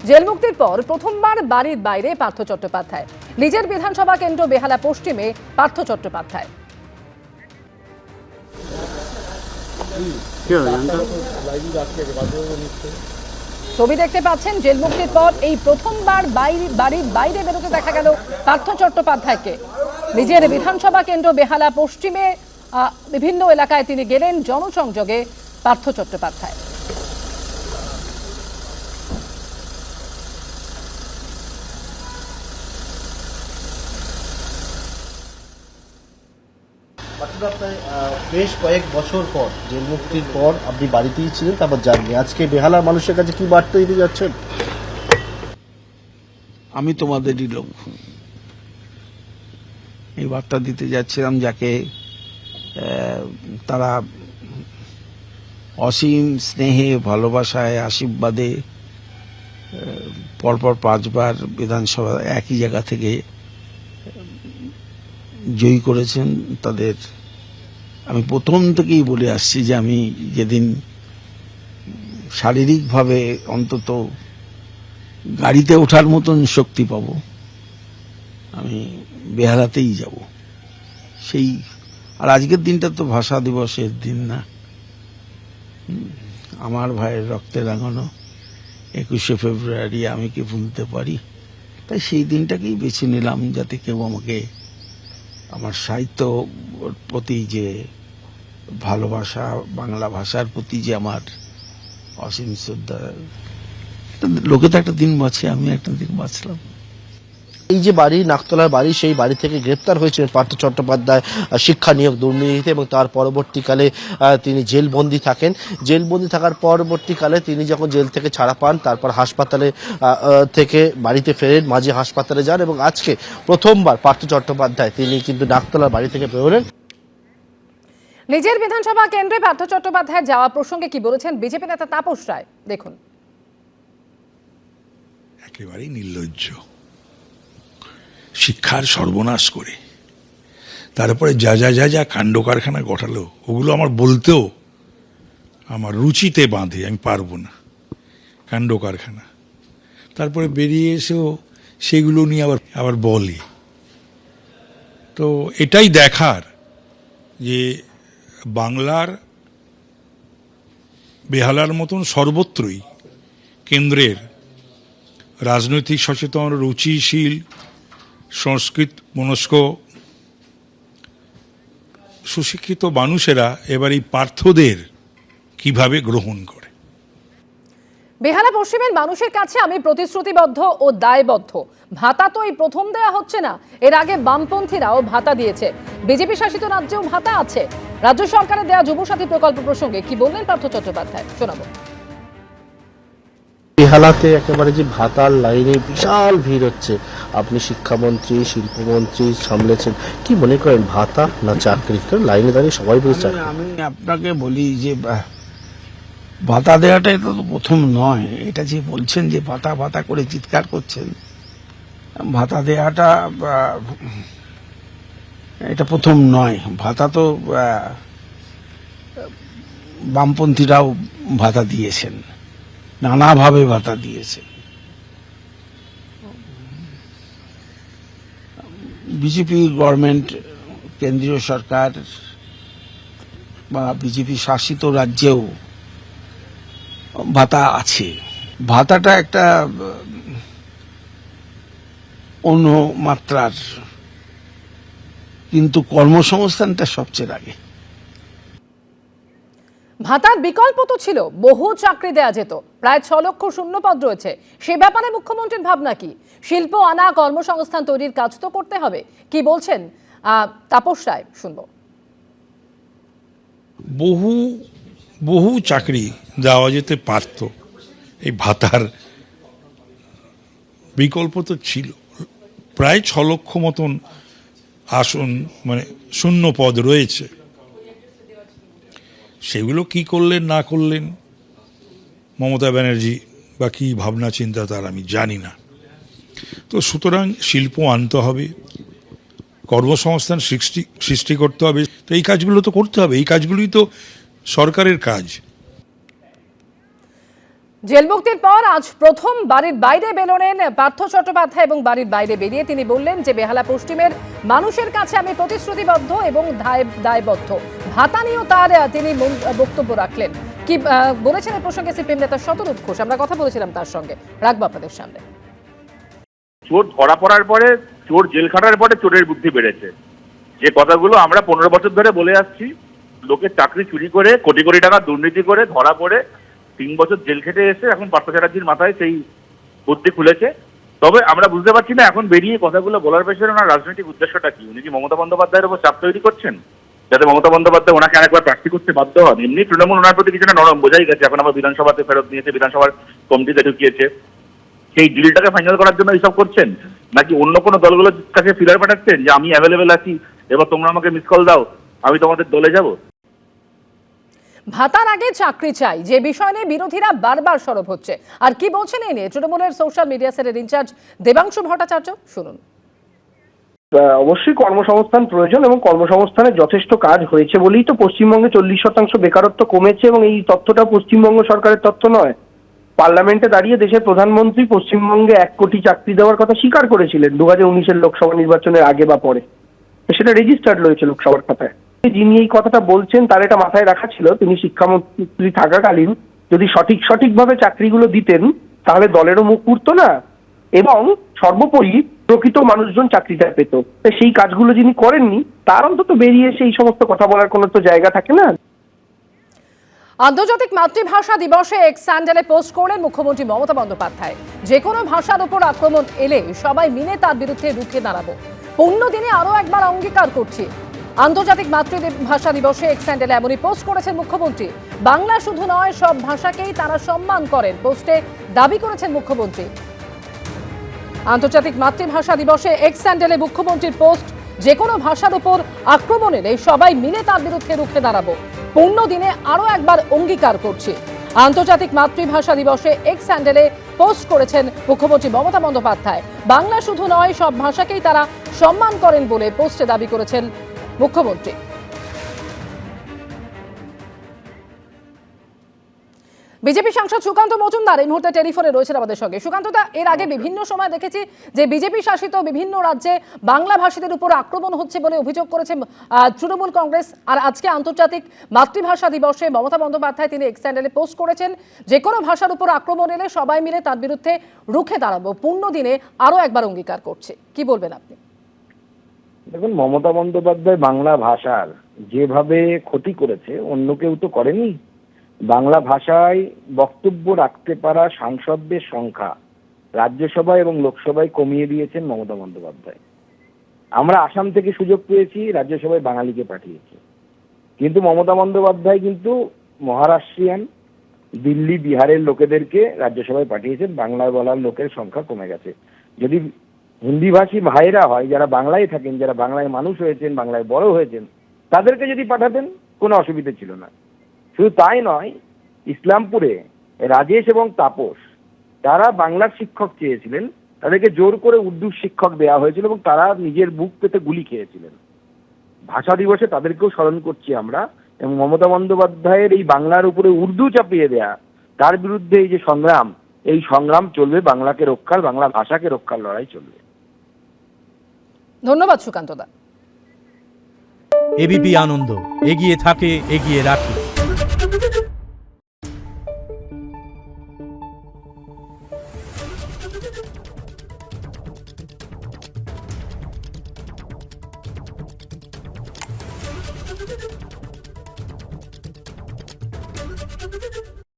Jail মুক্তির পর প্রথমবার বাড়ির বাইরে পার্থ চট্টোপাধ্যায়। নিজের বিধানসভা কেন্দ্র বেহালা পশ্চিমে পার্থ চট্টোপাধ্যায়। ছবি দেখতে পাচ্ছেন, জেল মুক্তির পর এই প্রথমবার বাড়ির বাইরে বেরোতে দেখা গেল পার্থ চট্টোপাধ্যায়কে। নিজের বিধানসভা কেন্দ্র বেহালা পশ্চিমে বিভিন্ন এলাকায় তিনি গেলেন জনসংযোগে পার্থ চট্টোপাধ্যায়। বেশ কয়েক বছর পর জেল মুক্তির পর আপনি বাড়িতেই ছিলেন, তারপর জাননি আজকে বেহালার মানুষের কাছে কি বার্তা দিতে যাচ্ছেন? আমি তোমাদেরই লোক, এই বার্তা দিতে যাচ্ছিলাম যাকে তারা অসীম স্নেহে, ভালোবাসায়, আশীর্বাদে পরপর 5 বার বিধানসভা একই জায়গা থেকে জয়ী করেছেন। তাদের আমি প্রথম থেকেই বলে আসছি যে আমি যেদিন শারীরিকভাবে অন্তত গাড়িতে ওঠার মতন শক্তি পাব, আমি বেহালাতেই যাব। সেই আর আজকের দিনটা তো ভাষা দিবসের দিন না, আমার ভাইয়ের রক্তে রাঙানো 21শে ফেব্রুয়ারি আমি কি ভুলতে পারি? তাই সেই দিনটাকেই বেছে নিলাম, যাতে কেউ আমাকে আমার সাহিত্য প্রতি যে ভালোবাসা, বাংলা ভাষার প্রতি যে আমার অসীম শ্রদ্ধা, লোকে তো একটা দিন বাঁচে, আমি একটা দিন বাঁচলাম। এই যে বাড়ি, নাকতলার বাড়ি, সেই বাড়ি থেকে গ্রেপ্তার হয়েছিলেন পার্থ চট্টোপাধ্যায় শিক্ষা নিয়োগ দুর্নীতিতে, এবং তার পরবর্তীকালে তিনি জেলবন্দি থাকেন। জেলবন্দি থাকার পরবর্তীকালে তিনি যখন জেল থেকে ছাড়া পান, তারপর হাসপাতালে থেকে বাড়িতে ফেরেন, মাঝে হাসপাতালে যান, এবং আজকে প্রথমবার পার্থ চট্টোপাধ্যায় তিনি কিন্তু নাকতলার বাড়ি থেকে বেরোলেন। নিজের বিধানসভা কেন্দ্রে পার্থ চট্টোপাধ্যায়ের যাওয়া প্রসঙ্গে কি বলেছেন বিজেপি নেতা তাপস রায়, দেখুন। একেবারেই নির্লজ্জ, শিক্ষার সর্বনাশ করে তারপরে যা যা যা যা কাণ্ড কারখানা ঘটালো, ওগুলো আমার বলতেও আমার রুচিতে বাঁধে, আমি পারবো না। কাণ্ড কারখানা, তারপরে বেরিয়ে এসেও সেগুলো নিয়ে আবার বলে। তো এটাই দেখার যে বাংলার বেহালার মতন সর্বত্রই কেন্দ্রের রাজনৈতিক সচেতন, রুচিশীল, সংস্কৃত মনস্ক, সুশিক্ষিত মানুষেরা এবার এই পার্থদের কিভাবে গ্রহণ করে। বেহালা পশ্চিমের মানুষের কাছে আমি প্রতিশ্রুতিবদ্ধ ও দায়বদ্ধ। ভাতা তো এই প্রথম দেয়া হচ্ছে না, এর আগে বামপন্থীরাও ভাতা দিয়েছে, বিজেপি শাসিত রাজ্যেও ভাতা আছে। রাজ্য সরকারের দেয়া যুবসাথী প্রকল্প প্রসঙ্গে কি বললেন পার্থ চট্টোপাধ্যায়, শোনাবো। বেহালাতে একেবারে যে ভাতার লাইনে বিশাল ভিড় হচ্ছে, আপনি শিক্ষামন্ত্রী, শিল্পমন্ত্রী সামলেছেন, কি মনে করেন ভাতা না চাকরি? লাইনে দাঁড়িয়ে সবাই বলছে। আমি আপনাকে বলি যে ভাতা দেওয়াটা এটা তো প্রথম নয়। এটা যে বলছেন যে ভাতা ভাতা করে চিৎকার করছেন, ভাতা দেওয়াটা এটা প্রথম নয়। ভাতা তো বামপন্থীরাও ভাতা দিয়েছেন, নানাভাবে ভাতা দিয়েছেন। বিজেপি গভর্নমেন্ট, কেন্দ্রীয় সরকার বা বিজেপি শাসিত রাজ্যেও ভাতা আছে। ভাতাটা একটা অন্য মাত্রার, কিন্তু কর্মসংস্থানটা সবচেয়ে আগে। ভাতার বিকল্প তো ছিল, বহু চাকরি দেয়া যেত, প্রায় 6 লক্ষ শূন্যপদ রয়েছে। সে ব্যাপারে মুখ্যমন্ত্রীর ভাবনা কি? শিল্প আনা, কর্মসংস্থান তৈরির কাজ তো করতে হবে। কি বলছেন তাপস রায়, শুনবো। বহু চাকরি দেওয়া যেতে পারত, এই ভাতার বিকল্প তো ছিল। প্রায় 6 লক্ষ মতন আসন, মানে শূন্য পদ রয়েছে। সেগুলো কি করলেন না করলেন মমতা ব্যানার্জি, বা কি ভাবনা চিন্তা তার আমি জানি না। তো সুতরাং শিল্প আনতে হবে, কর্মসংস্থান সৃষ্টি করতে হবে। তো এই কাজগুলো তো করতে হবে, এই কাজগুলোই তো সরকারের কাজ। জেলমুক্তির পর আজ প্রথম বাড়ির বাইরে বেরোলেন পার্থ চট্টোপাধ্যায় এবং বাড়ির বাইরে বেরিয়ে তিনি বললেন যে বেহালা পশ্চিমের মানুষের কাছে আমি প্রতিশ্রুতিবদ্ধ এবং দায়বদ্ধ। ভাতা নিয়েও তিনি বক্তব্য রাখলেন। কি বলেছেন এই প্রসঙ্গে সিপিএম নেতা শতরূপ ঘোষ, আমরা কথা বলেছিলাম তার সঙ্গে, রাখবো আপনাদের সামনে। চোর ধরা পড়ার পরে, চোর জেল খাটার পরে চোরের বুদ্ধি বেড়েছে। যে কথাগুলো আমরা 15 বছর ধরে বলে আসছি, লোকের চাকরি চুরি করে কোটি কোটি টাকা দুর্নীতি করে ধরা পড়ে 3 বছর জেল খেটে এসে এখন পার্থ চ্যাটার্জির মাথায় সেই বুদ্ধি খুলেছে। তবে আমরা বুঝতে পারছি না এখন বেরিয়ে কথাগুলো বলার পেছনে ওনার রাজনৈতিক উদ্দেশ্যটা কি। উনি কি মমতা বন্দ্যোপাধ্যায়ের উপর চাপ তৈরি করছেন যাতে মমতা বন্দ্যোপাধ্যায় ওনাকে আরেকবার প্রার্থী করতে বাধ্য হন? এমনি তৃণমূল ওনার প্রতি কিছুটা নরম, বোঝাই গেছে। এখন আবার বিধানসভাতে ফেরত নিয়েছে, বিধানসভার কমিটিতে ঢুকিয়েছে। সেই ডিলটাকে ফাইনাল করার জন্য এইসব করছেন, নাকি অন্য কোনো দলগুলোর কাছে ফিলার পাঠাচ্ছেন যে আমি অ্যাভেলেবেল আছি, এবার তোমরা আমাকে মিস কল দাও, আমি তোমাদের দলে যাব? ভাতার আগে চাকরি চাই, যে বিষয় নিয়ে বিরোধীরা বারবার সরব হচ্ছে। আর কি বলছেন এই নিয়ে তৃণমূলের সোশ্যাল মিডিয়া সেলের ইনচার্জ দেবাংশু ভট্টাচার্য, শুনুন। অবশ্যই কর্মসংস্থান প্রয়োজন এবং কর্মসংস্থানের যথেষ্ট কাজ হয়েছে বলেই তো পশ্চিমবঙ্গে 40% বেকারত্ব কমেছে, এবং এই তথ্যটা পশ্চিমবঙ্গ সরকারের তথ্য নয়। পার্লামেন্টে দাঁড়িয়ে দেশের প্রধানমন্ত্রী পশ্চিমবঙ্গে 1 কোটি চাকরি দেওয়ার কথা স্বীকার করেছিলেন 2019-এর লোকসভা নির্বাচনের আগে বা পরে। সেটা রেজিস্টার্ড রয়েছে লোকসভার খাতায়। যিনি এই কথাটা বলছেন তার এটা মাথায় রাখা ছিল, তিনি শিক্ষামন্ত্রী থাকাকালীন যদি সঠিকভাবে চাকরিগুলো দিতেন তাহলে দলেরও মুখ পুড়তো না এবং সর্বোপরি প্রকৃত মানুষজন চাকরিটা পেত। সেই কাজগুলো যিনি করেননি তার অন্তত বেরিয়ে এসে এই সমস্ত কথা বলার কোনো তো জায়গা থাকে না। আন্তর্জাতিক মাতৃভাষা দিবসে এক্স স্যান্ডেলে পোস্ট করলেন মুখ্যমন্ত্রী মমতা বন্দ্যোপাধ্যায়। যে কোনো ভাষার উপর আক্রমণ এলে সবাই মিলে তার বিরুদ্ধে রুখে দাঁড়াবো। 15 দিনে আরো একবার অঙ্গীকার করছি। আন্তর্জাতিক মাতৃভাষা দিবসে এক্স স্যান্ডেলে এমনই পোস্ট করেছেন মুখ্যমন্ত্রী। বাংলা শুধু নয়, সব ভাষাকেই তারা সম্মান করেন, পোস্টে দাবি করেছেন মুখ্যমন্ত্রী। আন্তর্জাতিক মাতৃভাষা দিবসে এক্স স্যান্ডেলে মুখ্যমন্ত্রীর পোস্ট, যে কোনো ভাষার উপর আক্রমণ এলে সবাই মিলে তার বিরুদ্ধে রুখে দাঁড়াবো। 15 দিনে আরো একবার অঙ্গীকার করছি। আন্তর্জাতিক মাতৃভাষা দিবসে এক্স স্যান্ডেলে পোস্ট করেছেন মুখ্যমন্ত্রী মমতা বন্দ্যোপাধ্যায়। বাংলা শুধু নয়, সব ভাষাকেই তারা সম্মান করেন বলে পোস্টে দাবি করেছেন মুখ্যমন্ত্রী। বিজেপি সাংসদ সুকান্ত মজুমদার এই মুহূর্তে টেলিফোনে রয়েছেন আমাদের সঙ্গে। সুকান্তদা, এর আগে বিভিন্ন সময় দেখেছি যে বিজেপি শাসিত বিভিন্ন রাজ্যে বাংলা ভাষীদের উপর আক্রমণ হচ্ছে বলে অভিযোগ করেছে তৃণমূল কংগ্রেস। আর আজকে আন্তর্জাতিক মাতৃভাষা দিবসে মমতা বন্দ্যোপাধ্যায় তিনি এক্স স্যান্ডেলে পোস্ট করেছেন, যে কোনো ভাষার উপর আক্রমণ এলে সবাই মিলে তার বিরুদ্ধে রুখে দাঁড়াবো। 15 দিনে আরো একবার অঙ্গীকার করছে, কি বলবেন আপনি? দেখুন, মমতা বন্দ্যোপাধ্যায় বাংলা ভাষার যেভাবে ক্ষতি করেছে অন্য কেউ তো করেনি। বাংলা ভাষায় বক্তব্য রাখতে পারা সাংসদদের সংখ্যা রাজ্যসভা এবং লোকসভায় কমিয়ে দিয়েছেন মমতা বন্দ্যোপাধ্যায়। আমরা আসাম থেকে সুযোগ পেয়েছি, রাজ্যসভায় বাঙালিকে পাঠিয়েছি, কিন্তু মমতা বন্দ্যোপাধ্যায় কিন্তু মহারাষ্ট্রিয়ান, দিল্লি, বিহারের লোকেদেরকে রাজ্যসভায় পাঠিয়েছেন। বাংলায় বলার লোকের সংখ্যা কমে গেছে। যদি হিন্দিভাষী ভাইয়েরা হয়, যারা বাংলায় থাকেন, যারা বাংলায় মানুষ হয়েছেন, বাংলায় বড় হয়েছেন, তাদেরকে যদি পাঠাতেন কোনো অসুবিধা ছিল না। শুধু তাই নয়, ইসলামপুরে রাজেশ এবং তাপস, তারা বাংলার শিক্ষক চেয়েছিলেন, তাদেরকে জোর করে উর্দু শিক্ষক দেওয়া হয়েছিল এবং তারা নিজের বুক পেতে গুলি খেয়েছিলেন। ভাষা দিবসে তাদেরকেও স্মরণ করছি আমরা, এবং মমতা বন্দ্যোপাধ্যায়ের এই বাংলার উপরে উর্দু চাপিয়ে দেয়া, তার বিরুদ্ধে এই যে সংগ্রাম, এই সংগ্রাম চলবে। বাংলাকে রক্ষার, বাংলা ভাষাকে রক্ষার লড়াই চলবে। ধন্যবাদ সুকান্তদা। এবিপি আনন্দ, এগিয়ে থাকে, এগিয়ে রাখে।